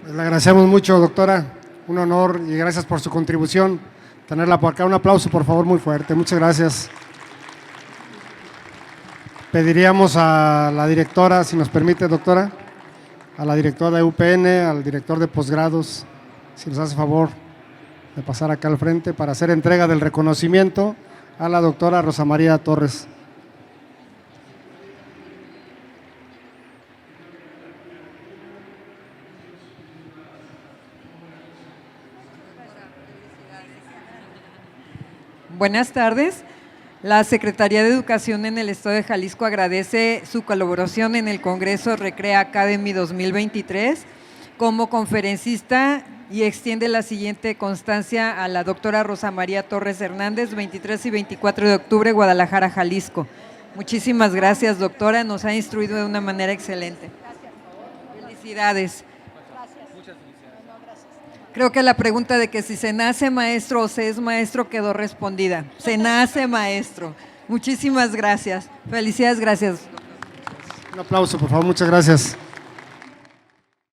[SPEAKER 3] Pues le agradecemos mucho, doctora. Un honor y gracias por su contribución. Tenerla por acá. Un aplauso, por favor, muy fuerte. Muchas gracias. Pediríamos a la directora, si nos permite, doctora, a la directora de UPN, al director de posgrados, si nos hace favor de pasar acá al frente para hacer entrega del reconocimiento a la doctora Rosa María Torres.
[SPEAKER 6] Buenas tardes. La Secretaría de Educación en el Estado de Jalisco agradece su colaboración en el Congreso Recrea Academy 2023 como conferencista y extiende la siguiente constancia a la doctora Rosa María Torres Hernández, 23 y 24 de octubre, Guadalajara, Jalisco. Muchísimas gracias, doctora. Nos ha instruido de una manera excelente. Felicidades. Creo que la pregunta de que si se nace maestro o se es maestro quedó respondida. Se nace maestro. Muchísimas gracias. Felicidades, gracias.
[SPEAKER 3] Un aplauso, por favor. Muchas gracias.